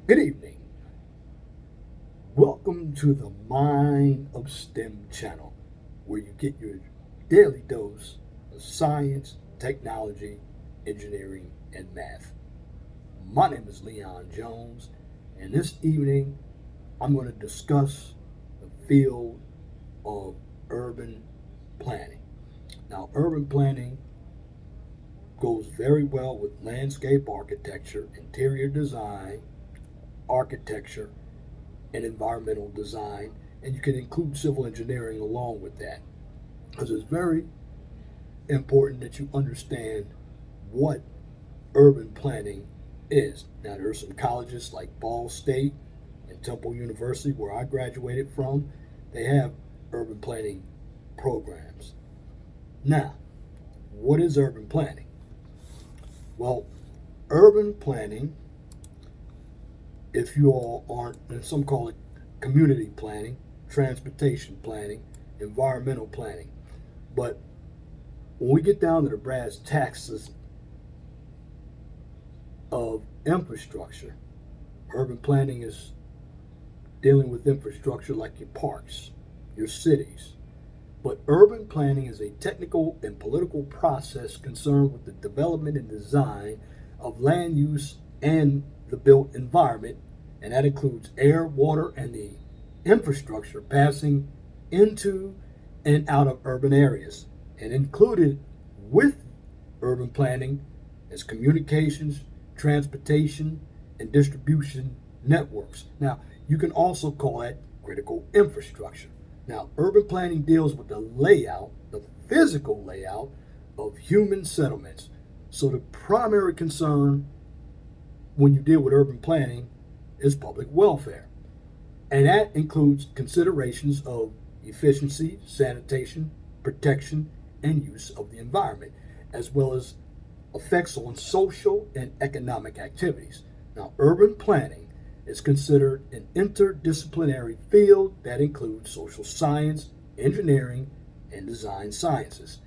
Good evening. Welcome to the Mind of STEM channel, where you get your daily dose of science, technology, engineering, and math. My name is Leon Jones, and this evening I'm going to discuss the field of urban planning. Now, urban planning goes very well with landscape architecture, interior design, architecture, and environmental design, and you can include civil engineering along with that. Because it's very important that you understand what urban planning is. Now, there are some colleges like Ball State and Temple University, where I graduated from, they have urban planning programs. Now, what is urban planning? Well, urban planning, if you all aren't, and some call it community planning, transportation planning, environmental planning. But when we get down to the brass tacks of infrastructure, urban planning is dealing with infrastructure like your parks, your cities. But urban planning is a technical and political process concerned with the development and design of land use and the built environment, and that includes air, water, and the infrastructure passing into and out of urban areas. And included with urban planning is communications, transportation, and distribution networks. Now, you can also call that critical infrastructure. Now, urban planning deals with the layout, the physical layout of human settlements. So, the primary concern when you deal with urban planning is public welfare. And that includes considerations of efficiency, sanitation, protection, and use of the environment, as well as effects on social and economic activities. Now, urban planning is considered an interdisciplinary field that includes social science, engineering, and design sciences.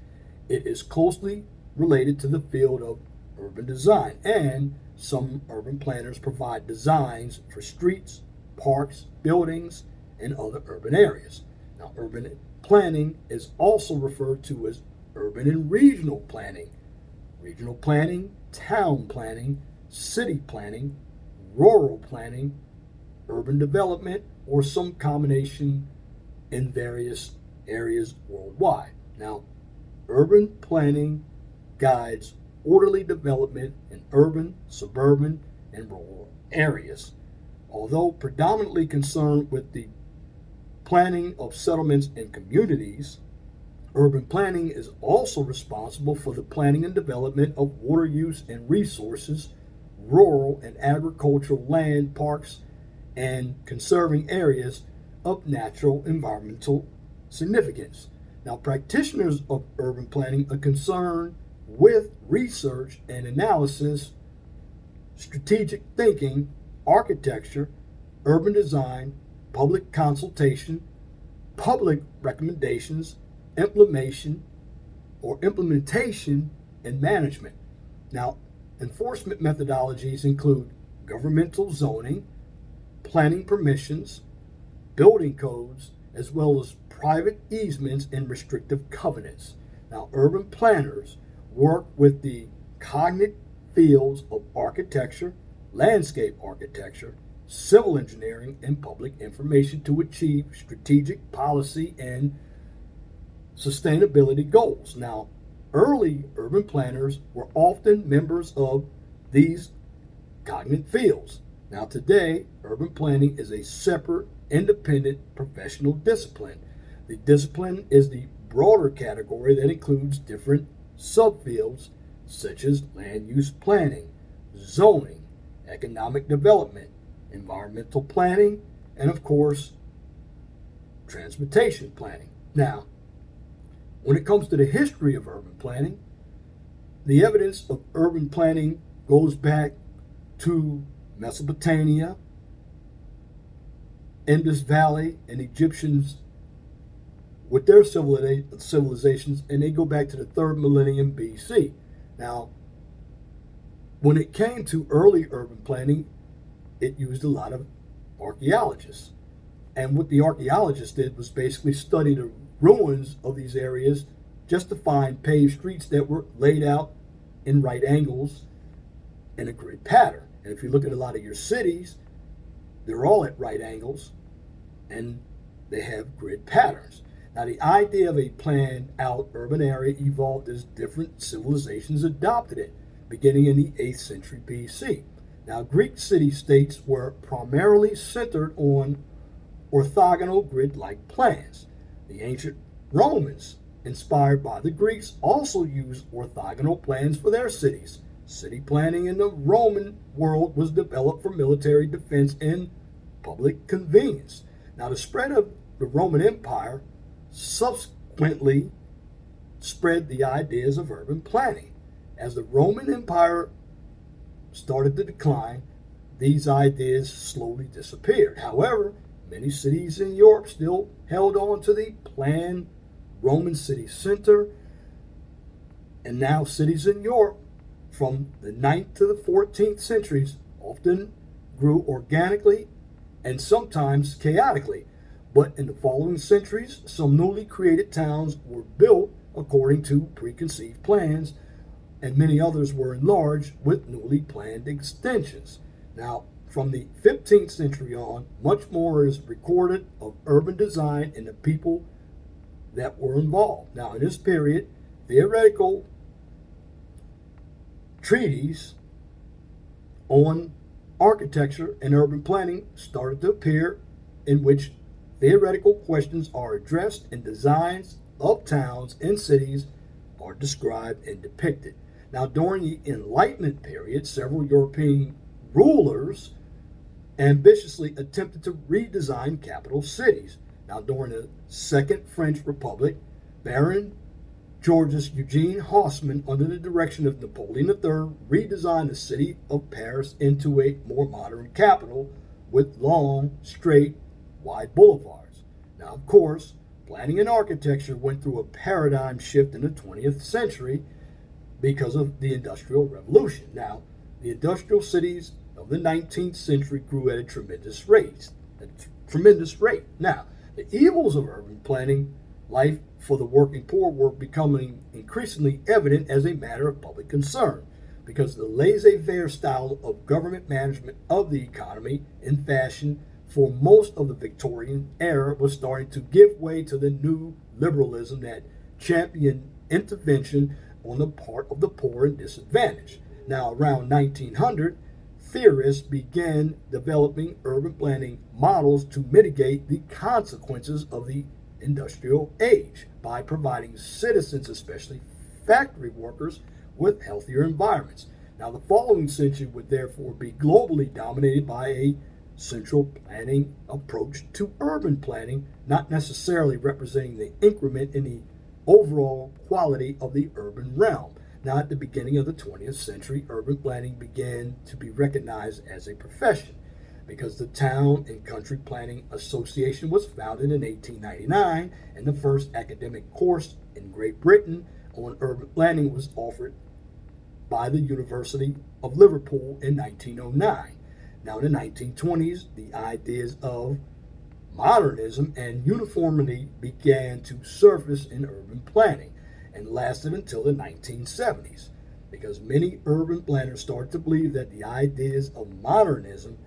It is closely related to the field of urban design, and some urban planners provide designs for streets, parks, buildings, and other urban areas. Now, urban planning is also referred to as urban and regional planning. Regional planning, town planning, city planning, rural planning, urban development, or some combination in various areas worldwide. Now, urban planning guides orderly development in urban, suburban, and rural areas. Although predominantly concerned with the planning of settlements and communities, urban planning is also responsible for the planning and development of water use and resources, rural and agricultural land, parks, and conserving areas of natural environmental significance. Now, practitioners of urban planning are concerned with research and analysis, strategic thinking, architecture, urban design, public consultation, public recommendations, implementation, and management. Now, enforcement methodologies include governmental zoning, planning permissions, building codes, as well as private easements and restrictive covenants. Now, urban planners work with the cognate fields of architecture, landscape architecture, civil engineering, and public information to achieve strategic policy and sustainability goals. Now, early urban planners were often members of these cognate fields. Now, today, urban planning is a separate, independent professional discipline. The discipline is the broader category that includes different subfields such as land use planning, zoning, economic development, environmental planning, and of course, transportation planning. Now, when it comes to the history of urban planning, the evidence of urban planning goes back to Mesopotamia, Indus Valley, and Egyptians with their civilizations, and they go back to the third millennium BC. Now, when it came to early urban planning, it used a lot of archaeologists. And what the archaeologists did was basically study the ruins of these areas just to find paved streets that were laid out in right angles in a grid pattern. And if you look at a lot of your cities, they're all at right angles and they have grid patterns. Now, the idea of a planned out urban area evolved as different civilizations adopted it, beginning in the 8th century BC. Now, Greek city-states were primarily centered on orthogonal grid-like plans. The ancient Romans, inspired by the Greeks, also used orthogonal plans for their cities. City planning in the Roman world was developed for military defense and public convenience. Now, the spread of the Roman Empire subsequently spread the ideas of urban planning. As the Roman Empire started to decline, these ideas slowly disappeared. However, many cities in Europe still held on to the planned Roman city center, and now cities in Europe from the 9th to the 14th centuries often grew organically and sometimes chaotically. But in the following centuries, some newly created towns were built according to preconceived plans, and many others were enlarged with newly planned extensions. Now, from the 15th century on, much more is recorded of urban design and the people that were involved. Now, in this period, theoretical treatises on architecture and urban planning started to appear, in which theoretical questions are addressed and designs of towns and cities are described and depicted. Now, during the Enlightenment period, several European rulers ambitiously attempted to redesign capital cities. Now, during the Second French Republic, Baron Georges Eugene Haussmann, under the direction of Napoleon III, redesigned the city of Paris into a more modern capital with long, straight, wide boulevards. Now, of course, planning and architecture went through a paradigm shift in the 20th century because of the Industrial Revolution. Now, the industrial cities of the 19th century grew at a tremendous rate. Now, the evils of urban planning, life for the working poor, were becoming increasingly evident as a matter of public concern because the laissez-faire style of government management of the economy in fashion for most of the Victorian era was starting to give way to the new liberalism that championed intervention on the part of the poor and disadvantaged. Now, around 1900, theorists began developing urban planning models to mitigate the consequences of the industrial age by providing citizens, especially factory workers, with healthier environments. Now, the following century would therefore be globally dominated by a central planning approach to urban planning, not necessarily representing the increment in the overall quality of the urban realm. Now, at the beginning of the 20th century, urban planning began to be recognized as a profession because the Town and Country Planning Association was founded in 1899, and the first academic course in Great Britain on urban planning was offered by the University of Liverpool in 1909. Now, in the 1920s, the ideas of modernism and uniformity began to surface in urban planning and lasted until the 1970s because many urban planners started to believe that the ideas of modernism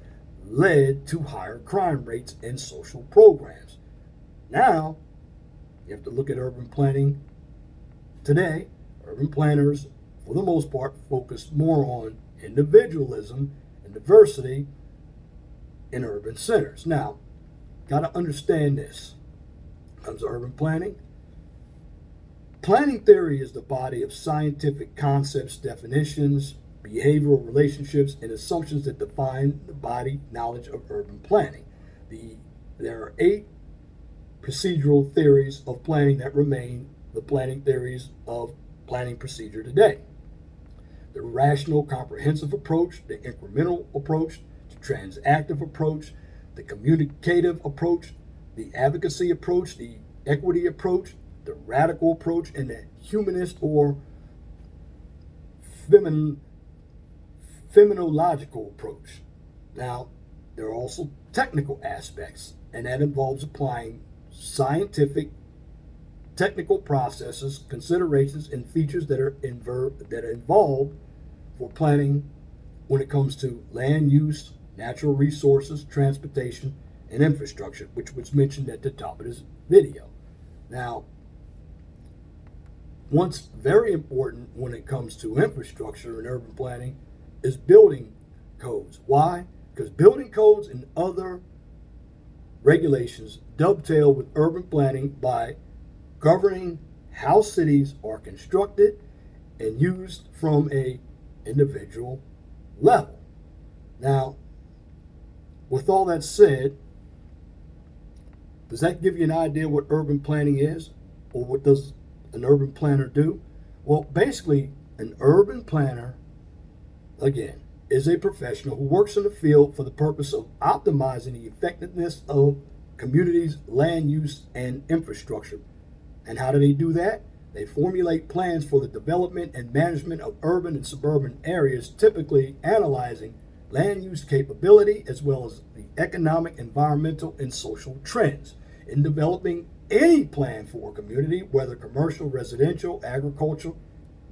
led to higher crime rates and social programs. Now, you have to look at urban planning today. Urban planners, for the most part, focus more on individualism and diversity in urban centers. Now, got to understand this. When it comes to urban planning, planning theory is the body of scientific concepts, definitions, behavioral relationships, and assumptions that define the body knowledge of urban planning. There are 8 procedural theories of planning that remain the planning theories of planning procedure today. The rational comprehensive approach, the incremental approach, the transactive approach, the communicative approach, the advocacy approach, the equity approach, the radical approach, and the humanist or phenomenological approach. Now, there are also technical aspects, and that involves applying scientific, technical processes, considerations, and features that are involved for planning when it comes to land use, natural resources, transportation, and infrastructure, which was mentioned at the top of this video. Now, what's very important when it comes to infrastructure and urban planning is building codes. Why? Because building codes and other regulations dovetail with urban planning by governing how cities are constructed and used from a individual level. Now, with all that said, does that give you an idea what urban planning is, or what does an urban planner do? Well, basically, an urban planner, again, is a professional who works in the field for the purpose of optimizing the effectiveness of communities' land use and infrastructure. And how do they do that? They formulate plans for the development and management of urban and suburban areas, typically analyzing land use capability as well as the economic, environmental, and social trends. In developing any plan for a community, whether commercial, residential, agricultural,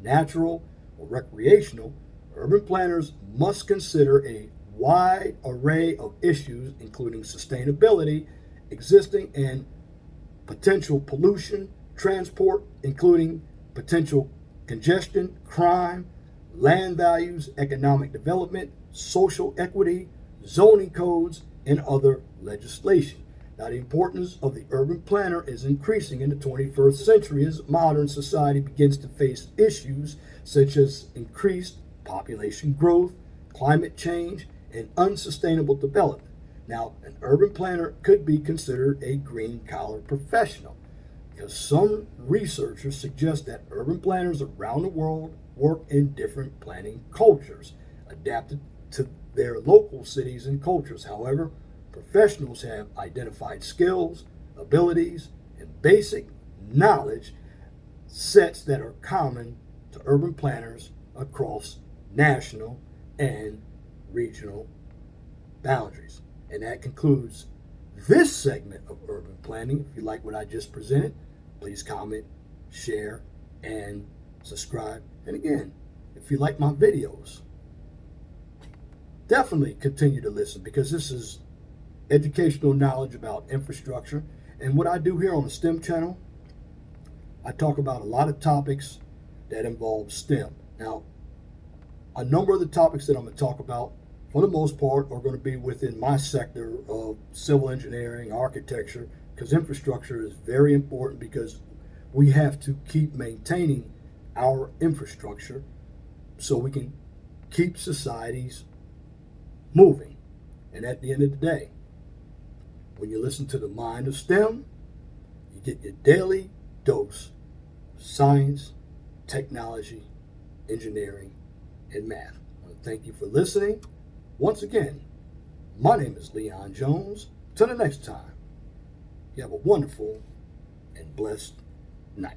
natural, or recreational, urban planners must consider a wide array of issues, including sustainability, existing and potential pollution, transport, including potential congestion, crime, land values, economic development, social equity, zoning codes, and other legislation. Now, the importance of the urban planner is increasing in the 21st century as modern society begins to face issues such as increased population growth, climate change, and unsustainable development. Now, an urban planner could be considered a green-collar professional, because some researchers suggest that urban planners around the world work in different planning cultures, adapted to their local cities and cultures. However, professionals have identified skills, abilities, and basic knowledge sets that are common to urban planners across national and regional boundaries. And that concludes this segment of urban planning. If you like what I just presented, please comment, share, and subscribe. And again, if you like my videos, definitely continue to listen, because this is educational knowledge about infrastructure. And what I do here on the STEM channel, I talk about a lot of topics that involve STEM. Now, a number of the topics that I'm going to talk about, for the most part, are going to be within my sector of civil engineering, architecture, because infrastructure is very important, because we have to keep maintaining our infrastructure so we can keep societies moving. And at the end of the day, when you listen to the Mind of STEM, you get your daily dose of science, technology, engineering, and math. I want to thank you for listening. Once again, my name is Leon Jones. Till the next time, you have a wonderful and blessed night.